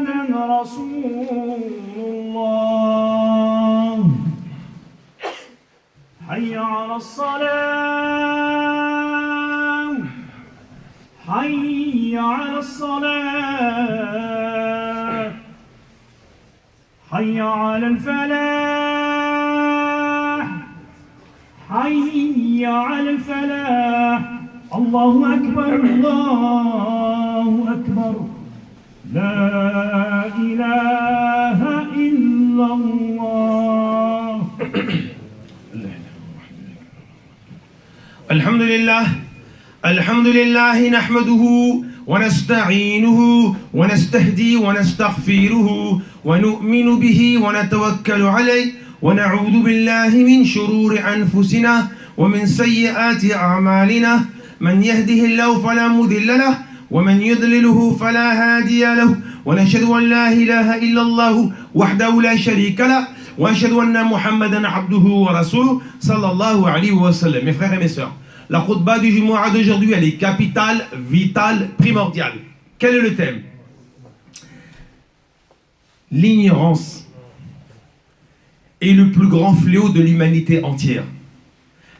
رسول الله حي على الصلاة حي على الصلاة حي على الفلاح حي على الفلاح الله أكبر الله أكبر لا إله إلا الله الحمد لله نحمده ونستعينه ونستهدي ونستغفره ونؤمن به ونتوكل عليه ونعوذ بالله من شرور أنفسنا ومن سيئات أعمالنا من يهده الله فلا مضل له ومن يضلله فلا هادي له ونشهد أن لا إله إلا الله وحده لا شريك له وأشهد أن محمدا عبده ورسوله صلى الله عليه وسلم. Mes frères et mes sœurs, la khutbah du Jumu'ah d'aujourd'hui, elle est capitale, vitale, primordiale. Quel est le thème? L'ignorance est le plus grand fléau de l'humanité entière.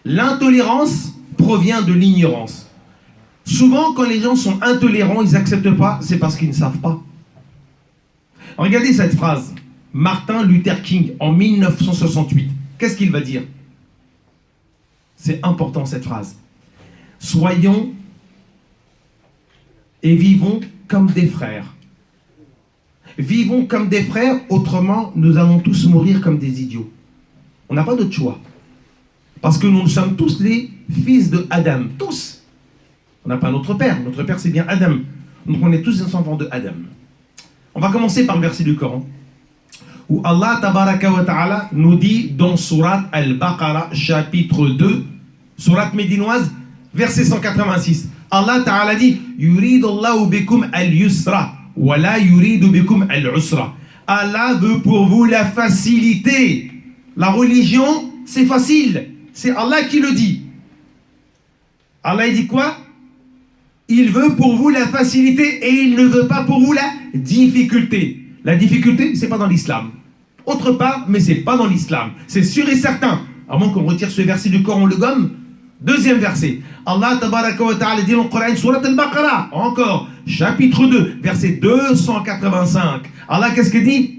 L'intolérance provient de l'ignorance. Souvent, quand les gens sont intolérants, ils n'acceptent pas, c'est parce qu'ils ne savent pas. Regardez cette phrase. Martin Luther King, en 1968. Qu'est-ce qu'il va dire? C'est important cette phrase. Soyons et vivons comme des frères. Vivons comme des frères, autrement nous allons tous mourir comme des idiots. On n'a pas d'autre choix. Parce que nous sommes tous les fils de Adam. Tous. On n'a pas notre père c'est bien Adam. Donc on est tous des enfants de Adam. On va commencer par le verset du Coran, où Allah Tabaraka wa Ta'ala nous dit dans Surat Al-Baqarah, chapitre 2, Surat médinoise, verset 186. Allah Ta'ala dit Yuridullahu bikum al-yusra, wa la yuridu bikum al-usra. Allah veut pour vous la facilité. La religion, c'est facile. C'est Allah qui le dit. Allah dit quoi? Il veut pour vous la facilité et il ne veut pas pour vous la difficulté. La difficulté, c'est pas dans l'islam. Autre part, mais c'est pas dans l'islam. C'est sûr et certain. À moins qu'on retire ce verset du Coran, on le gomme. Deuxième verset. Allah Tabaraka wa Ta'ala dit dans le Coran, Surat Al-Baqarah, encore, chapitre 2, verset 285. Allah, qu'est-ce qu'il dit?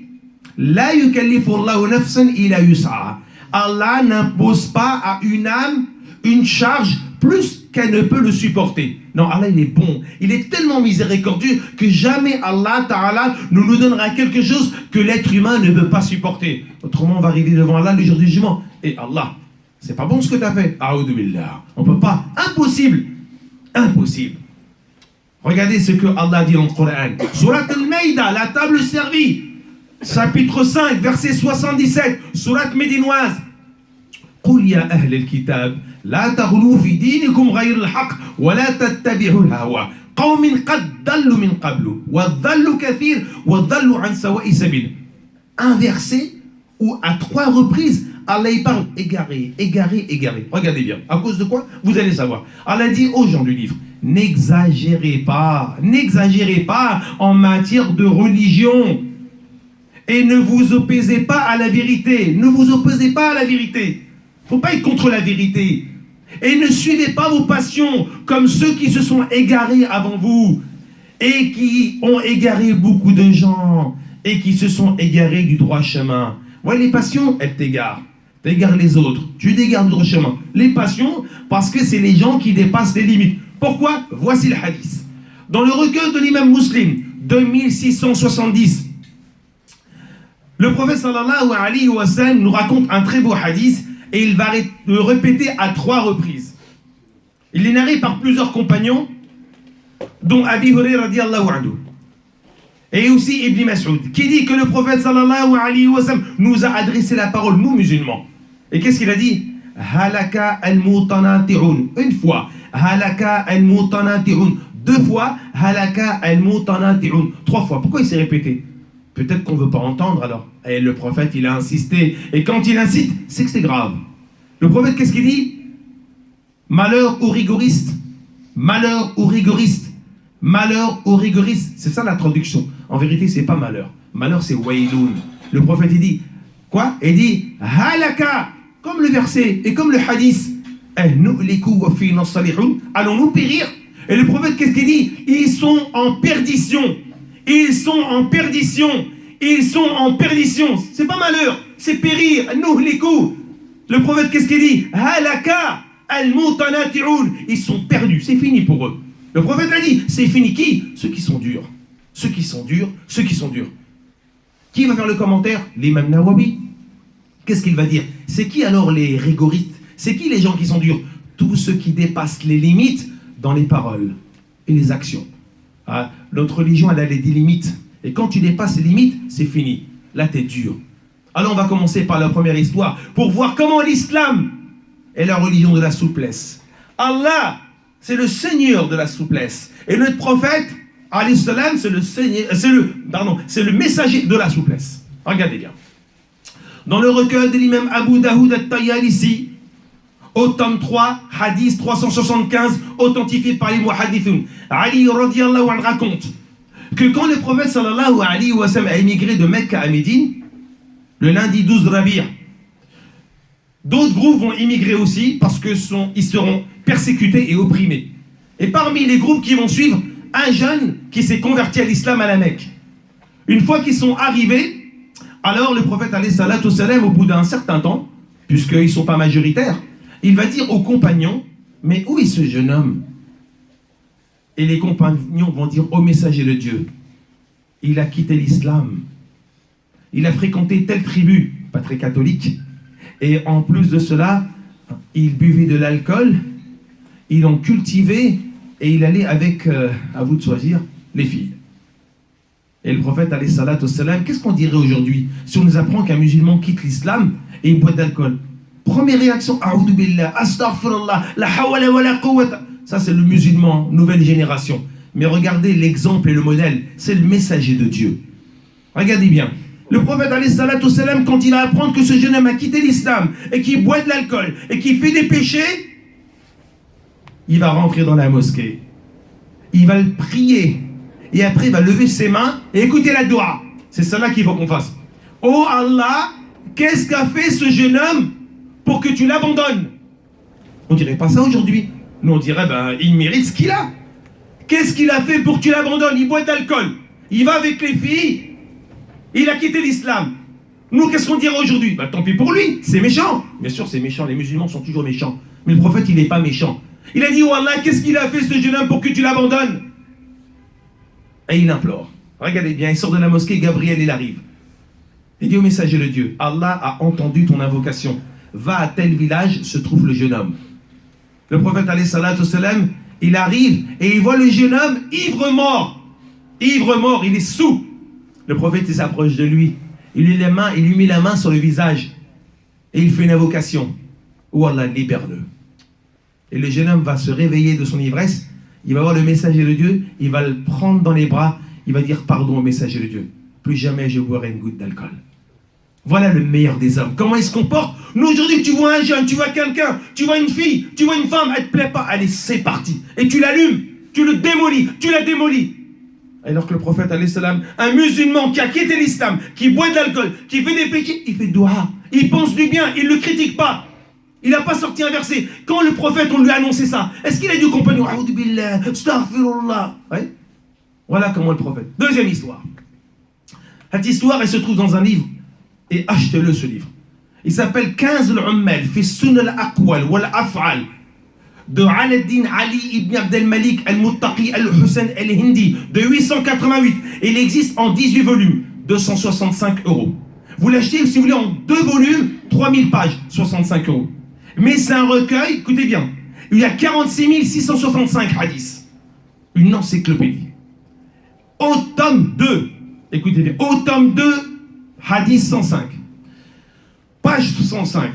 La yukallifu Allahu nafsan ila yus'a. Allah n'impose pas à une âme une charge plus qu'elle ne peut le supporter. Non, Allah, il est bon. Il est tellement miséricordieux que jamais Allah Ta'ala ne nous donnera quelque chose que l'être humain ne peut pas supporter. Autrement, on va arriver devant Allah le jour du jugement. Et Allah, c'est pas bon ce que tu as fait. A'udhu billah. On peut pas. Impossible. Impossible. Regardez ce que Allah dit dans le Coran. Surat Al-Maïda, la table servie. Chapitre 5, verset 77. Surat médinoise. قل يا أهل الكتاب لا تغلوا في دينكم غير الحق ولا تتبعوا الهوى قوم قد ضلوا من قبل وضلوا كثير وضلوا عن سواء السبيل. Un verset où à 3 reprises Allah y parle égaré, égaré, égaré. Regardez bien. À cause de quoi? Vous allez savoir. Allah dit aux gens du livre, n'exagérez pas en matière de religion et ne vous opposez pas à la vérité. Ne vous opposez pas à la vérité. Il ne faut pas être contre la vérité. Et ne suivez pas vos passions comme ceux qui se sont égarés avant vous et qui ont égaré beaucoup de gens et qui se sont égarés du droit chemin. Ouais, les passions, elles t'égarent. T'égares les autres. Tu t'égares du droit chemin. Les passions, parce que c'est les gens qui dépassent les limites. Pourquoi? Voici le hadith. Dans le recueil de l'imam Muslim, 2670, le prophète sallallahu alayhi wa sallam nous raconte un très beau hadith. Et il va le répéter à 3 reprises. Il est narré par plusieurs compagnons, dont Abi Hurayra radiyallahu anhu, et aussi Ibn Mas'ud, qui dit que le prophète sallallahu alayhi wa sallam nous a adressé la parole, nous musulmans. Et qu'est-ce qu'il a dit? Halaka al-mutanati'un. Une fois. Halaka al-mutanati'un. 2 fois. Halaka al-mutanati'un. 3 fois. Pourquoi il s'est répété? Peut-être qu'on ne veut pas entendre alors. Et le prophète, il a insisté. Et quand il incite, c'est que c'est grave. Le prophète, qu'est-ce qu'il dit? Malheur aux rigoristes. Malheur aux rigoristes. Malheur aux rigoristes. C'est ça la traduction. En vérité, c'est pas malheur. Malheur, c'est wayloun. Le prophète, il dit, quoi? Il dit, halaka, comme le verset et comme le hadith, allons-nous périr? Et le prophète, qu'est-ce qu'il dit? Ils sont en perdition. Ils sont en perdition. Ils sont en perdition. C'est pas malheur, c'est périr. Le prophète, qu'est-ce qu'il dit? Halaka al-mutanati'un. Ils sont perdus, c'est fini pour eux. Le prophète a dit, c'est fini. Qui? Ceux qui sont durs. Ceux qui sont durs, ceux qui sont durs. Qui va faire le commentaire? L'imam Nawawi. Qu'est-ce qu'il va dire? C'est qui alors les rigoristes? C'est qui les gens qui sont durs? Tous ceux qui dépassent les limites dans les paroles et les actions. Ah, notre religion, elle a des limites. Et quand tu dépasses les limites, c'est fini. Là, tu es dur. Alors, on va commencer par la première histoire pour voir comment l'islam est la religion de la souplesse. Allah, c'est le Seigneur de la souplesse. Et notre prophète, alayhi salam, c'est le messager de la souplesse. Regardez bien. Dans le recueil de l'imam Abu Daoud al-Tayalisi, au tome 3, hadith 375, authentifié par les muhaddithun, Ali radiyallahu anhu raconte que quand le prophète sallallahu alayhi wa sallam a émigré de Mecca à Médine, le lundi 12 Rabi', d'autres groupes vont immigrer aussi parce qu'ils seront persécutés et opprimés. Et parmi les groupes qui vont suivre, un jeune qui s'est converti à l'islam à la Mecque. Une fois qu'ils sont arrivés, alors le prophète alayhi salatu salam, au bout d'un certain temps, puisqu'ils ne sont pas majoritaires, il va dire aux compagnons, mais où est ce jeune homme? Et les compagnons vont dire au messager de Dieu, il a quitté l'islam, il a fréquenté telle tribu, pas très catholique, et en plus de cela, il buvait de l'alcool, il en cultivait, et il allait avec, à vous de choisir, les filles. Et le prophète, alayhi salatu wassalam, qu'est-ce qu'on dirait aujourd'hui si on nous apprend qu'un musulman quitte l'islam et il boit d'alcool? Première réaction, a'udhu billah, astaghfirullah, la hawla wa la quwwata. Ça, c'est le musulman, nouvelle génération. Mais regardez l'exemple et le modèle, c'est le messager de Dieu. Regardez bien. Le prophète, alayhi salatu wassalam, quand il va apprendre que ce jeune homme a quitté l'islam et qu'il boit de l'alcool et qu'il fait des péchés, il va rentrer dans la mosquée. Il va le prier. Et après, il va lever ses mains et écouter la dua. C'est cela qu'il faut qu'on fasse. Oh Allah, qu'est-ce qu'a fait ce jeune homme pour que tu l'abandonnes? On dirait pas ça aujourd'hui. Nous, on dirait, il mérite ce qu'il a. Qu'est-ce qu'il a fait pour que tu l'abandonnes? Il boit d'alcool. Il va avec les filles. Il a quitté l'islam. Nous, qu'est-ce qu'on dirait aujourd'hui? Tant pis pour lui, c'est méchant. Bien sûr, c'est méchant. Les musulmans sont toujours méchants. Mais le prophète, il n'est pas méchant. Il a dit, oh Allah, qu'est-ce qu'il a fait ce jeune homme pour que tu l'abandonnes? Et il implore. Regardez bien, il sort de la mosquée, Gabriel, il arrive. Il dit au messager de Dieu, Allah a entendu ton invocation. Va à tel village, se trouve le jeune homme. Le prophète, alayhi salatu wassalam, il arrive et il voit le jeune homme ivre mort. Ivre mort, il est sous. Le prophète, il s'approche de lui. Il lui met la main sur le visage. Et il fait une invocation. Oh Allah, libère-le. Et le jeune homme va se réveiller de son ivresse. Il va voir le messager de Dieu, il va le prendre dans les bras, il va dire pardon au messager de Dieu. Plus jamais je boirai une goutte d'alcool. Voilà le meilleur des hommes. Comment il se comporte? Nous aujourd'hui, tu vois un jeune, tu vois quelqu'un, tu vois une fille, tu vois une femme, elle te plaît pas, allez, c'est parti. Et tu l'allumes, tu le démolis, tu la démolis. Alors que le prophète, alayhi salam, un musulman qui a quitté l'islam, qui boit de l'alcool, qui fait des péchés, il fait dua, il pense du bien, il ne le critique pas. Il n'a pas sorti un verset. Quand le prophète, on lui a annoncé ça, est-ce qu'il a dit au compagnon, a'udhu billah, astaghfirullah? Ouais. Voilà comment le prophète. Deuxième histoire. Cette histoire, elle se trouve dans un livre. Et achetez-le, ce livre. Il s'appelle 15 al-Ummal fi Sunan al-Aqwal wal-Af'al de Aladdin Ali ibn Abdel Malik al-Muttaqi al-Hussein al-Hindi de 888. Et il existe en 18 volumes, 265 €. Vous l'achetez, si vous voulez, en 2 volumes, 3000 pages, 65 €. Mais c'est un recueil, écoutez bien, il y a 46 665 hadiths. Une encyclopédie. Au tome 2, écoutez bien, au tome 2, hadith 105. Page 105.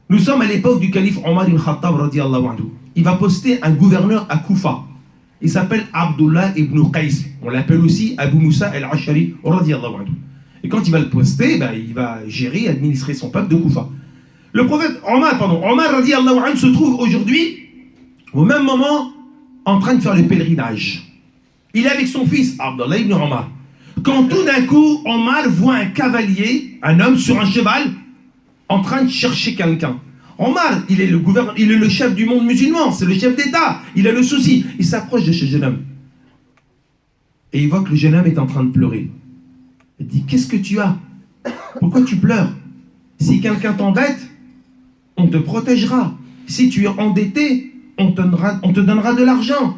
Nous sommes à l'époque du calife Omar ibn Khattab radiyallahu anhu. Il va poster un gouverneur à Koufa. Il s'appelle Abdullah ibn Qais. On l'appelle aussi Abu Moussa al-Ashari radiyallahu anhu. Et quand il va le poster, il va gérer, administrer son peuple de Koufa. Le prophète Omar radiyallahu anhu se trouve aujourd'hui, au même moment, en train de faire le pèlerinage. Il est avec son fils, Abdullah ibn Omar. Quand tout d'un coup, Omar voit un cavalier, un homme sur un cheval, en train de chercher quelqu'un. Omar, il est le chef du monde musulman, c'est le chef d'État, il a le souci. Il s'approche de ce jeune homme. Et il voit que le jeune homme est en train de pleurer. Il dit, qu'est-ce que tu as? Pourquoi tu pleures? Si quelqu'un t'embête, on te protégera. Si tu es endetté, on te donnera de l'argent.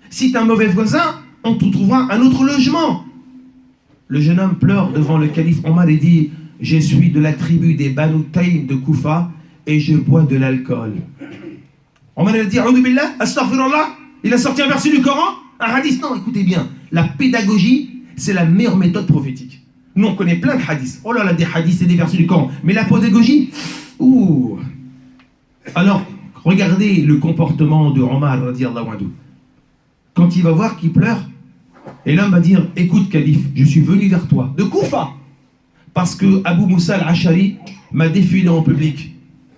Si tu es un mauvais voisin, on te trouvera un autre logement. Le jeune homme pleure devant le calife Omar et dit, je suis de la tribu des Banu Taym de Koufa et je bois de l'alcool. Omar a dit, A'udhu billah, astaghfirullah. Il a sorti un verset du Coran, un hadith. Non, écoutez bien, la pédagogie, c'est la meilleure méthode prophétique. Nous, on connaît plein de hadiths. Oh là là, des hadiths et des versets du Coran. Mais la pédagogie, ouh. Alors, regardez le comportement de Omar, radiyallahu anhu. Quand il va voir qu'il pleure, et l'homme va dire, écoute, calife, je suis venu vers toi, de Koufa, parce que Abu Moussa al-Ashari m'a défilé en public.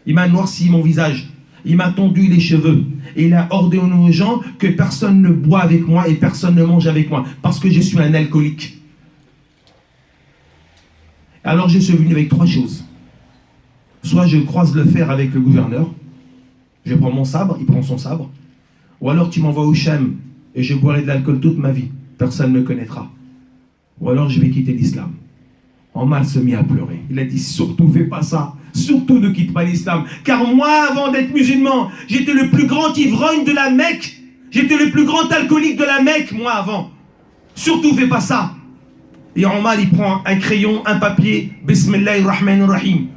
Il m'a noirci mon visage. Il m'a tondu les cheveux. Et il a ordonné aux gens que personne ne boit avec moi et personne ne mange avec moi, parce que je suis un alcoolique. Alors je suis venu avec trois choses. Soit je croise le fer avec le gouverneur, je prends mon sabre, il prend son sabre, ou alors tu m'envoies au Chem et je boirai de l'alcool toute ma vie, personne ne me connaîtra. Ou alors je vais quitter l'islam. Omar se mit à pleurer. Il a dit, surtout fais pas ça, surtout ne quitte pas l'islam, car moi avant d'être musulman, j'étais le plus grand ivrogne de la Mecque, j'étais le plus grand alcoolique de la Mecque, moi avant. Surtout fais pas ça. Et Omar, il prend un crayon, un papier, Bismillahirrahmanirrahim,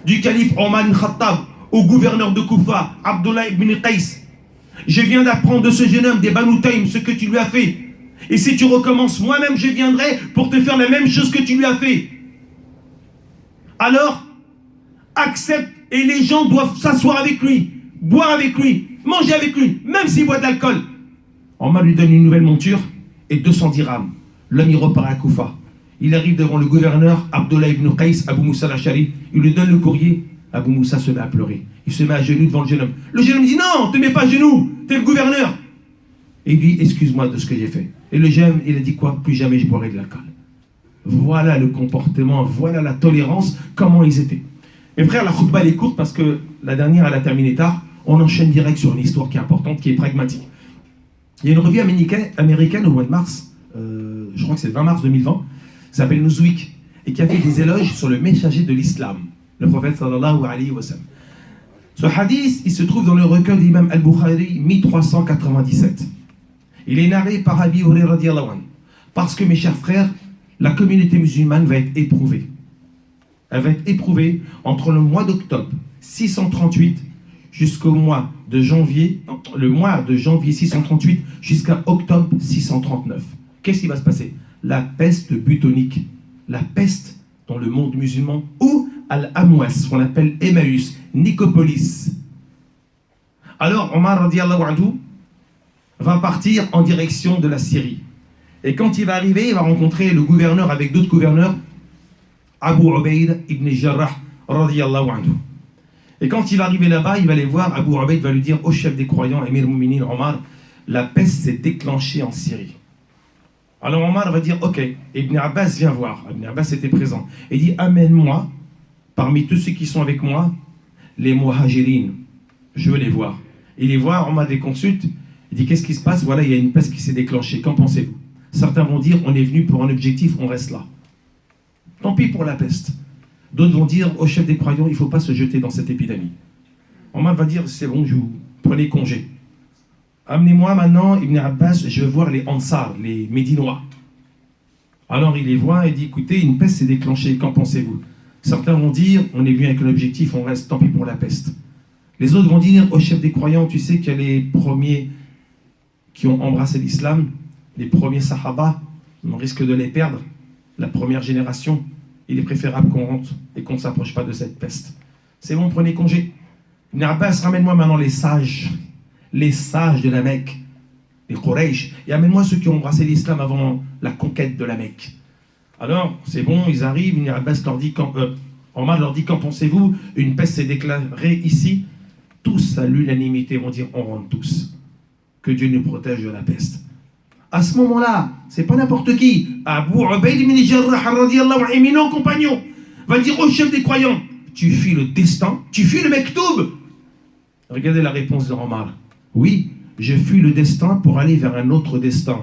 du calife Omar ibn Khattab au gouverneur de Koufa, Abdullah ibn Qais. Je viens d'apprendre de ce jeune homme des Banu Taym ce que tu lui as fait. Et si tu recommences, moi-même je viendrai pour te faire la même chose que tu lui as fait. Alors, accepte, et les gens doivent s'asseoir avec lui, boire avec lui, manger avec lui, même s'il boit de l'alcool. Omar lui donne une nouvelle monture et 200 dirhams. L'homme, il repart à Koufa. Il arrive devant le gouverneur, Abdullah ibn Qais, Abu Moussa al-Ashari. Il lui donne le courrier. Abu Moussa se met à pleurer. Il se met à genoux devant le jeune homme. Le jeune homme dit, non, ne te mets pas à genoux, t'es le gouverneur. Et il dit, excuse-moi de ce que j'ai fait. Et le jeune homme, il a dit quoi? Plus jamais je boirai de l'alcool. Voilà le comportement, voilà la tolérance, comment ils étaient. Mes frères, la khutba elle est courte parce que la dernière, elle a terminé tard. On enchaîne direct sur une histoire qui est importante, qui est pragmatique. Il y a une revue américaine au mois de mars, je crois que c'est le 20 mars 2020, qui s'appelle Newsweek, et qui a fait des éloges sur le messager de l'islam, le prophète sallallahu alayhi wa sallam. Ce hadith, il se trouve dans le recueil de l'imam al-Bukhari, 1397. Il est narré par Abi Hurairah radiyallahu anhu. Parce que, mes chers frères, la communauté musulmane va être éprouvée. Elle va être éprouvée entre le mois d'octobre 638 jusqu'au mois de janvier, le mois de janvier 638 jusqu'à octobre 639. Qu'est-ce qui va se passer? La peste bubonique, la peste dans le monde musulman, ou Al-Amwas, qu'on appelle Emmaüs, Nicopolis. Alors Omar radiyallahu anhu va partir en direction de la Syrie. Et quand il va arriver, il va rencontrer le gouverneur avec d'autres gouverneurs, Abu Ubayd ibn Jarrah radiyallahu anhu. Et quand il va arriver là-bas, il va aller voir, Abu Ubayd va lui dire, au chef des croyants, Emir Mouminin Omar, la peste s'est déclenchée en Syrie. Alors Omar va dire, ok, Ibn Abbas vient voir. Ibn Abbas était présent. Il dit, amène-moi, parmi tous ceux qui sont avec moi, les muhajirines. Je veux les voir. Il les voit, Omar les consulte. Il dit, qu'est-ce qui se passe? Voilà, il y a une peste qui s'est déclenchée. Qu'en pensez-vous? Certains vont dire, on est venu pour un objectif, on reste là. Tant pis pour la peste. D'autres vont dire, au chef des croyants, il ne faut pas se jeter dans cette épidémie. Omar va dire, c'est bon, vous prenez congé. Amenez-moi maintenant, Ibn Abbas, je veux voir les Ansar, les Médinois. Alors il les voit et dit, écoutez, une peste s'est déclenchée, qu'en pensez-vous? Certains vont dire, on est venu avec un objectif, on reste, tant pis pour la peste. Les autres vont dire, au chef des croyants, tu sais qu'il y a les premiers qui ont embrassé l'islam, les premiers sahaba, on risque de les perdre, la première génération. Il est préférable qu'on rentre et qu'on ne s'approche pas de cette peste. C'est bon, prenez congé. Ibn Abbas, ramène-moi maintenant les sages de la Mecque, les Quraysh, et amène-moi ceux qui ont embrassé l'islam avant la conquête de la Mecque. Alors, c'est bon, ils arrivent, Ibn Abbas leur dit, Omar leur dit, qu'en pensez-vous? Une peste s'est déclarée ici. Tous à l'unanimité vont dire, on rentre tous. Que Dieu nous protège de la peste. À ce moment-là, c'est pas n'importe qui. Abu Ubayd ibn Jarrah, radiyallahu anhu, éminent compagnon, va dire au chef des croyants, tu fuis le destin, tu fuis le mektoub. Regardez la réponse de Omar. Oui, je fuis le destin pour aller vers un autre destin.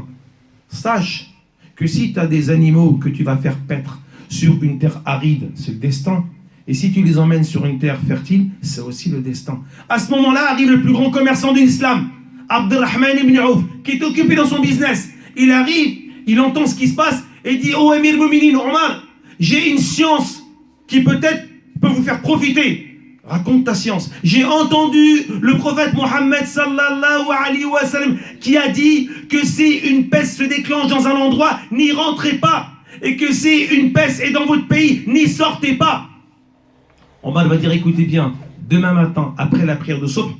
Sache que si tu as des animaux que tu vas faire paître sur une terre aride, c'est le destin. Et si tu les emmènes sur une terre fertile, c'est aussi le destin. À ce moment-là arrive le plus grand commerçant de l'islam, Abdurrahman ibn Auf, qui est occupé dans son business. Il arrive, il entend ce qui se passe et dit, oh Emir Mouminin, Omar, j'ai une science qui peut-être peut vous faire profiter. Raconte ta science. J'ai entendu le prophète Mohammed sallallahu alayhi wa sallam qui a dit que si une peste se déclenche dans un endroit, n'y rentrez pas. Et que si une peste est dans votre pays, n'y sortez pas. Omar va dire, écoutez bien, demain matin, après la prière de Subh,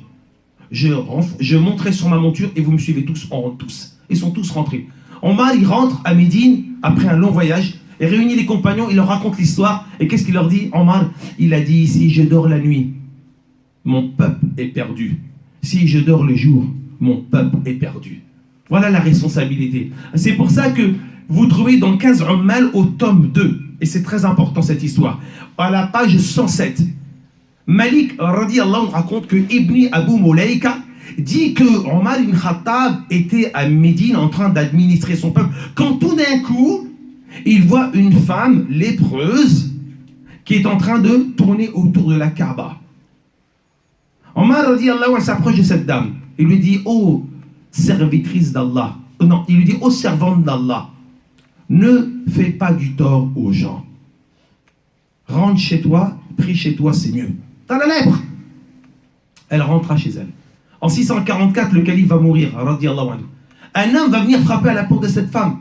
je monterai sur ma monture et vous me suivez tous en rentre tous. Ils sont tous rentrés. Omar, il rentre à Médine après un long voyage et réunit les compagnons, il leur raconte l'histoire. Et qu'est-ce qu'il leur dit? Omar, il a dit, si je dors la nuit, mon peuple est perdu. Si je dors le jour, mon peuple est perdu. Voilà la responsabilité. C'est pour ça que vous trouvez dans 15 Ummal au tome 2, et c'est très important cette histoire, à la page 107, Malik radiyallahu anhu raconte que Ibn Abu Mulaika dit que Omar ibn Khattab était à Médine en train d'administrer son peuple, quand tout d'un coup, il voit une femme lépreuse qui est en train de tourner autour de la Kaaba. Omar radiyallahu anhu s'approche de cette dame. Il lui dit, oh servitrice d'Allah, non, il lui dit, oh servante d'Allah, ne fais pas du tort aux gens. Rentre chez toi, prie chez toi, c'est mieux. T'as la lèpre. Elle rentra chez elle. En 644, le calife va mourir, radiyallahu anhu. Un homme va venir frapper à la porte de cette femme.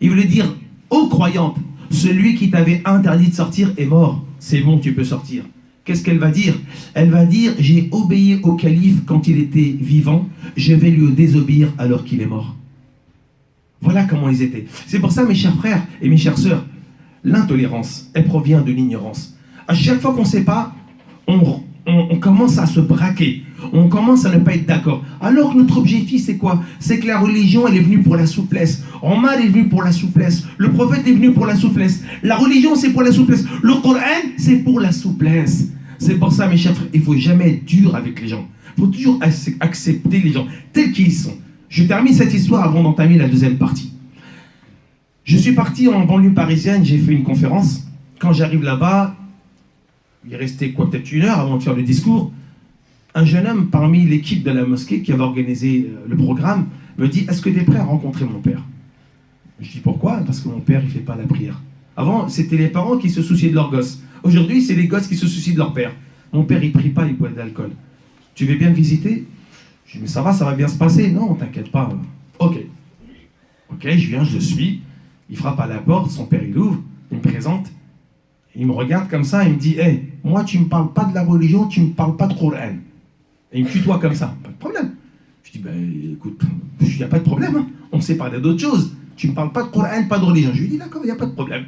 Il veut lui dire, ô croyante, celui qui t'avait interdit de sortir est mort. C'est bon, tu peux sortir. Qu'est-ce qu'elle va dire? Elle va dire, j'ai obéi au calife quand il était vivant, je vais lui désobéir alors qu'il est mort. Voilà comment ils étaient. C'est pour ça, mes chers frères et mes chères sœurs, l'intolérance, elle provient de l'ignorance. À chaque fois qu'on ne sait pas, on commence à se braquer. On commence à ne pas être d'accord. Alors que notre objectif, c'est quoi? C'est que la religion, elle est venue pour la souplesse. Omar est venu pour la souplesse. Le prophète est venu pour la souplesse. La religion, c'est pour la souplesse. Le Coran, c'est pour la souplesse. C'est pour ça, mes chers frères, il ne faut jamais être dur avec les gens. Il faut toujours accepter les gens tels qu'ils sont. Je termine cette histoire avant d'entamer la deuxième partie. Je suis parti en banlieue parisienne, j'ai fait une conférence. Quand j'arrive là-bas, il restait quoi, peut-être 1 heure avant de faire le discours. Un jeune homme parmi l'équipe de la mosquée qui avait organisé le programme me dit, est-ce que tu es prêt à rencontrer mon père? Je dis, pourquoi? Parce que mon père, il ne fait pas la prière. Avant, c'était les parents qui se souciaient de leurs gosses. Aujourd'hui, c'est les gosses qui se soucient de leur père. Mon père, il ne prie pas, il boit de l'alcool. Tu veux bien me visiter? Je dis, mais ça va bien se passer. Non, t'inquiète pas. Ok, je viens, je le suis. Il frappe à la porte, son père, il ouvre, il me présente. Il me regarde comme ça, il me dit, hey, moi, tu ne me parles pas de la religion, tu ne me parles pas de Coran. Et il me tutoie comme ça, pas de problème. Je dis, écoute, il n'y a pas de problème, hein. On sait parler d'autres choses. Tu ne me parles pas de Coran, pas de religion. Je lui dis, d'accord, il n'y a pas de problème.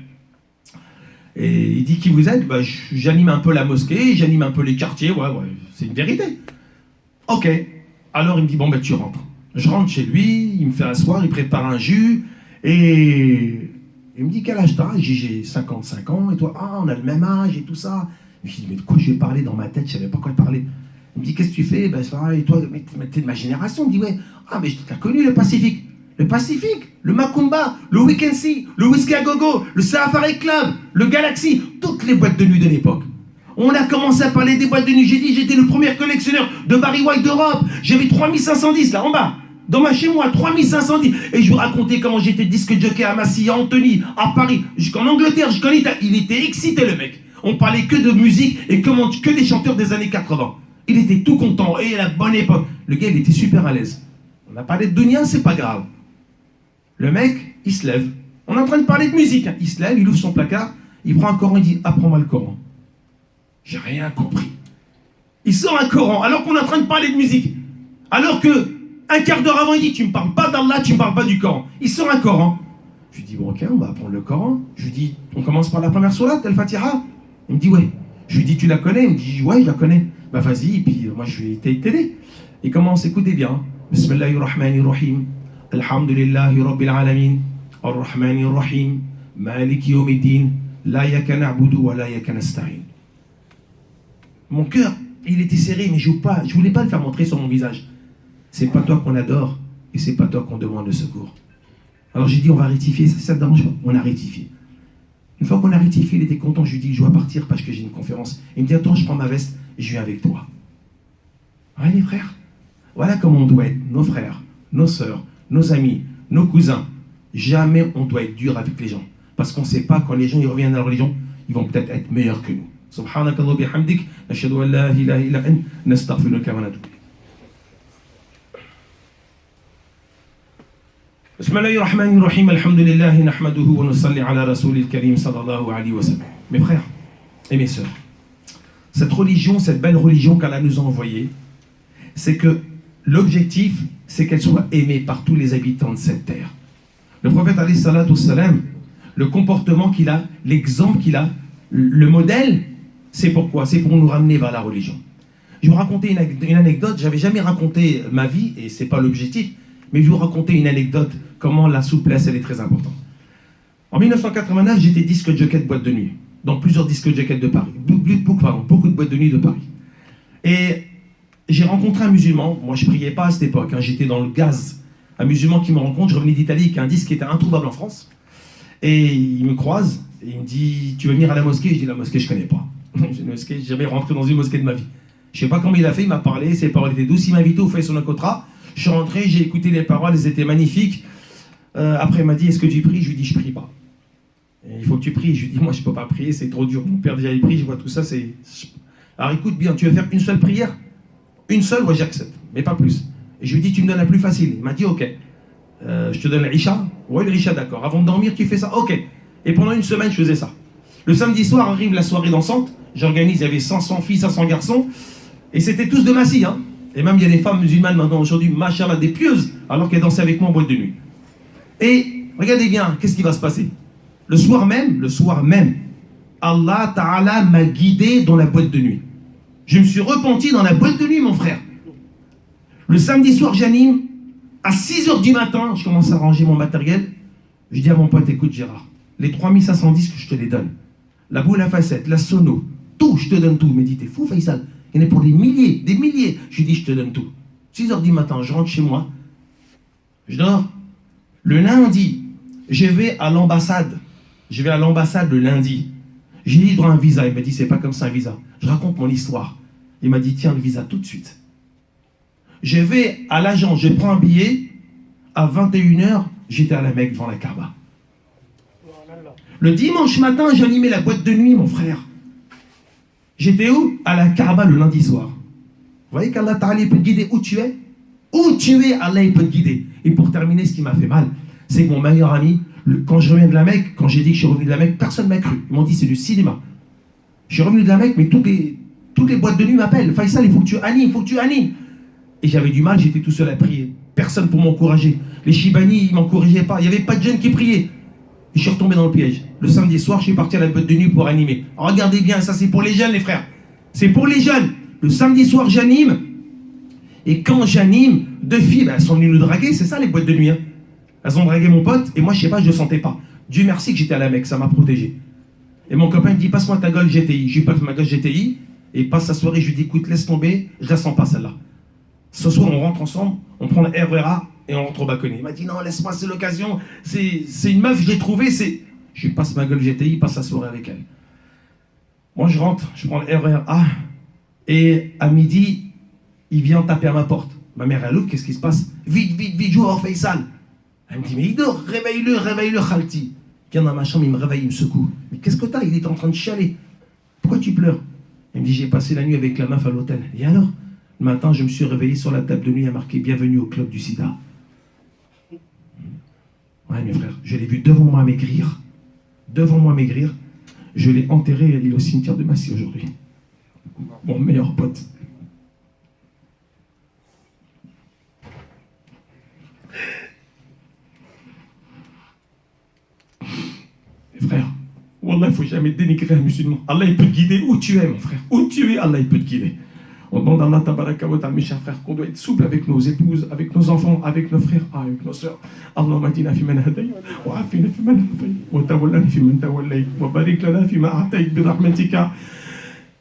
Et il dit, qui vous êtes? J'anime un peu la mosquée, j'anime un peu les quartiers, ouais, c'est une vérité. Ok, alors il me dit, bon, tu rentres. Je rentre chez lui, il me fait asseoir, il prépare un jus, et il me dit, quel âge t'as? J'ai 55 ans, et toi? Ah, on a le même âge, et tout ça. Je lui dis, mais de quoi je vais parler dans ma tête? Je ne savais pas quoi parler. Il me dit, qu'est-ce que tu fais? Ça va, et toi, mais t'es de ma génération. Il me dit, ouais. Ah, mais t'as connu le Pacifique. Le Pacifique, le Macumba, le Weekend Sea, le Whisky à Gogo, le Safari Club, le Galaxy, toutes les boîtes de nuit de l'époque. On a commencé à parler des boîtes de nuit. J'ai dit, j'étais le premier collectionneur de Barry White d'Europe. J'avais 3510 là en bas. Dans chez moi, 3510. Et je vous racontais comment j'étais disque jockey à Massy, à Antony, à Paris, jusqu'en Angleterre, jusqu'en Italie. Il était excité, le mec. On parlait que de musique et que des chanteurs des années 80. Il était tout content. Et à la bonne époque. Le gars, il était super à l'aise. On a parlé de Dunia, c'est pas grave. Le mec, il se lève. On est en train de parler de musique. Il se lève, il ouvre son placard, il prend un Coran, il dit, apprends-moi le Coran. J'ai rien compris. Il sort un Coran, alors qu'on est en train de parler de musique. Alors que, un quart d'heure avant, il dit, tu me parles pas d'Allah, tu me parles pas du Coran. Il sort un Coran. Je lui dis, bon, ok, on va apprendre le Coran. Je lui dis, on commence par la première sourate, Al-Fatiha. Il me dit, ouais. Je lui dis, tu la connais? Il me dit, ouais, je la connais. Bah vas-y, et puis moi je vais t'aider. Il commence, écoutez bien. Bismillahirrahmanirrahim. Alhamdulillahi Rabbil Alamin, Ar-Rahmani Ar-Rahim, Maliki Yawmiddin, La yaka na'budu wa la yaka nasta'in. Mon cœur, il était serré, mais je ne voulais pas le faire montrer sur mon visage. C'est pas toi qu'on adore et c'est pas toi qu'on demande le secours. Alors j'ai dit, on va rectifier, ça te dérange pas? On a rectifié. Une fois qu'on a rectifié, il était content, je lui dis, je dois partir parce que j'ai une conférence. Il me dit, attends, je prends ma veste et je viens avec toi. Ouais, les frères, voilà comment on doit être, nos frères, nos sœurs, nos amis, nos cousins. Jamais on doit être dur avec les gens. Parce qu'on ne sait pas, quand les gens ils reviennent à la religion, ils vont peut-être être meilleurs que nous. Subhanakallah bihamdik, nashhadu an la ilaha illa ant, nastaghfiruka wa natubu. Bismillahirrahmanirrahim, alhamdulillah, nahmaduhu wa nusalli ala rasulil karim sallallahu alayhi wa sallam. Mes frères et mes sœurs, cette religion, cette belle religion qu'Allah nous a envoyée, c'est que l'objectif, c'est qu'elle soit aimée par tous les habitants de cette terre. Le prophète alayhi salatu wassalam, le comportement qu'il a, l'exemple qu'il a, le modèle, c'est pourquoi? C'est pour nous ramener vers la religion. Je vais vous raconter une anecdote, j'avais jamais raconté ma vie, et c'est pas l'objectif, mais je vais vous raconter une anecdote, comment la souplesse, elle est très importante. En 1989, j'étais disque jockey de boîte de nuit, dans plusieurs disques jockey de Paris, beaucoup de boîtes de nuit de Paris. Et j'ai rencontré un musulman, moi je priais pas à cette époque, hein, j'étais dans le gaz. Un musulman qui me rencontre, je revenais d'Italie, qui a un disque qui était introuvable en France. Et il me croise, et il me dit, tu veux venir à la mosquée? Je dis, la mosquée, je connais pas. Une mosquée, j'ai jamais rentré dans une mosquée de ma vie. Je sais pas comment il a fait, il m'a parlé, ses paroles étaient douces, il m'a invité au Faisal Kotra. Je suis rentré, j'ai écouté les paroles, elles étaient magnifiques. Après, il m'a dit, est-ce que tu pries? Je lui dis, je prie pas. Et il faut que tu pries. Je lui dis, moi, je peux pas prier, c'est trop dur. Mon père déjà il prie, je vois tout ça, c'est... Alors écoute bien, tu veux faire une seule prière? Une seule, ouais, j'accepte, mais pas plus. Et je lui dis, tu me donnes la plus facile. Il m'a dit, ok. Je te donne l'Isha? Ouais, l'Isha, d'accord. Avant de dormir, tu fais ça? Ok. Et pendant une semaine, je faisais ça. Le samedi soir arrive la soirée dansante. J'organise, il y avait 500 filles, 500 garçons. Et c'était tous de Massy, hein. Et même, il y a des femmes musulmanes maintenant aujourd'hui, machallah, des pieuses, alors qu'elles dansaient avec moi en boîte de nuit. Et regardez bien, qu'est-ce qui va se passer? Le soir même, Allah Ta'ala m'a guidé dans la boîte de nuit. Je me suis repenti dans la boîte de nuit, mon frère. Le samedi soir, j'anime. À 6h du matin, je commence à ranger mon matériel. Je dis à mon pote, écoute Gérard, les 3500 disques, je te les donne. La boule à facettes, la sono, tout, je te donne tout. Il me dit, t'es fou Faisal, il y en a pour des milliers. Je lui dis, je te donne tout. 6h du matin, je rentre chez moi. Je dors. Le lundi, je vais à l'ambassade. Le lundi. J'ai eu droit à un visa. Il m'a dit, c'est pas comme ça un visa. Je raconte mon histoire. Il m'a dit, tiens le visa tout de suite. Je vais à l'agence, je prends un billet. À 21h, j'étais à la Mecque devant la Kaaba. Le dimanche matin, j'animais la boîte de nuit, mon frère. J'étais où? À la Kaaba le lundi soir. Vous voyez qu'Allah Ta'ala peut te guider où tu es? Où tu es, Allah il peut te guider. Et pour terminer, ce qui m'a fait mal, c'est que mon meilleur ami, quand je reviens de la Mecque, quand j'ai dit que je suis revenu de la Mecque, personne ne m'a cru. Ils m'ont dit c'est du cinéma. Je suis revenu de la Mecque, mais toutes les boîtes de nuit m'appellent. Faisal, il faut que tu animes, Et j'avais du mal, j'étais tout seul à prier. Personne pour m'encourager. Les Chibani, ils ne m'encourageaient pas. Il n'y avait pas de jeunes qui priaient. Et je suis retombé dans le piège. Le samedi soir, je suis parti à la boîte de nuit pour animer. Alors, regardez bien, ça c'est pour les jeunes, les frères. C'est pour les jeunes. Le samedi soir, j'anime. Et quand j'anime, deux filles, elles sont venues nous draguer. C'est ça les boîtes de nuit. Hein. Elles ont dragué mon pote. Et moi, je sais pas, je ne le sentais pas. Dieu merci que j'étais à la Mecque, ça m'a protégé. Et mon copain me dit, passe-moi ta gueule GTI. Je lui passe ma gueule GTI. Et passe sa soirée, je lui dis, écoute, laisse tomber. Je la sens pas celle-là. Ce soir, on rentre ensemble, on prend le RERA et on rentre au balconnier. Il m'a dit non, laisse-moi, c'est l'occasion. C'est une meuf, je l'ai trouvée. Je lui passe ma gueule GTI, passe la soirée avec elle. Moi, je rentre, je prends le RERA et à midi, il vient taper à ma porte. Ma mère, elle ouvre, qu'est-ce qui se passe? Vite, joue au Faisal. Elle me dit, mais il dort, réveille-le, Khalti. Il vient dans ma chambre, il me réveille, il me secoue. Mais qu'est-ce que t'as? Il est en train de chialer. Pourquoi tu pleures? Il me dit, j'ai passé la nuit avec la meuf à l'hôtel. Et alors? Le matin, je me suis réveillé sur la table de nuit, il y a marqué bienvenue au club du sida. Ouais, mes frères, je l'ai vu devant moi maigrir. Je l'ai enterré, il est au cimetière de Massy aujourd'hui. Mon meilleur pote. Mes frères, Wallah, il ne faut jamais dénigrer un musulman. Allah, il peut te guider où tu es, mon frère. Où tu es, Allah, il peut te guider. On demande à Allah tabaraka wa ta'ala, mes chers frères, qu'on doit être souple avec nos épouses, avec nos enfants, avec nos frères, avec nos sœurs. Allahumma ahdina fi man hadayt, wa afina fi man afayt, wa tawallana fi man tawallayt, wa barik lana fi ma a'tayt bi rahmatika.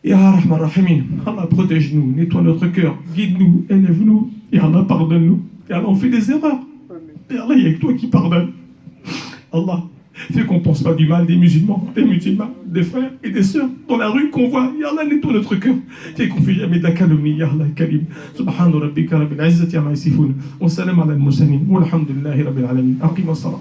Ya Rahman Rahimin, Allah protège-nous, nettoie notre cœur, guide-nous, élève-nous, et Allah pardonne-nous. Et Allah, on fait des erreurs. Et Allah, il n'y a que toi qui pardonne. Allah, fais qu'on ne pense pas du mal des musulmans, des frères et des sœurs dans la rue qu'on voit. Ya Allah, nettoie notre cœur. Fais qu'on ne fait jamais de la calomnie. Ya Allah, Karim. Subhanu rabbika rabbil izzati amma yasifun. Wa salam ala al-mursalin. Walhamdulillahi rabbil alamin. Aqim as-salat.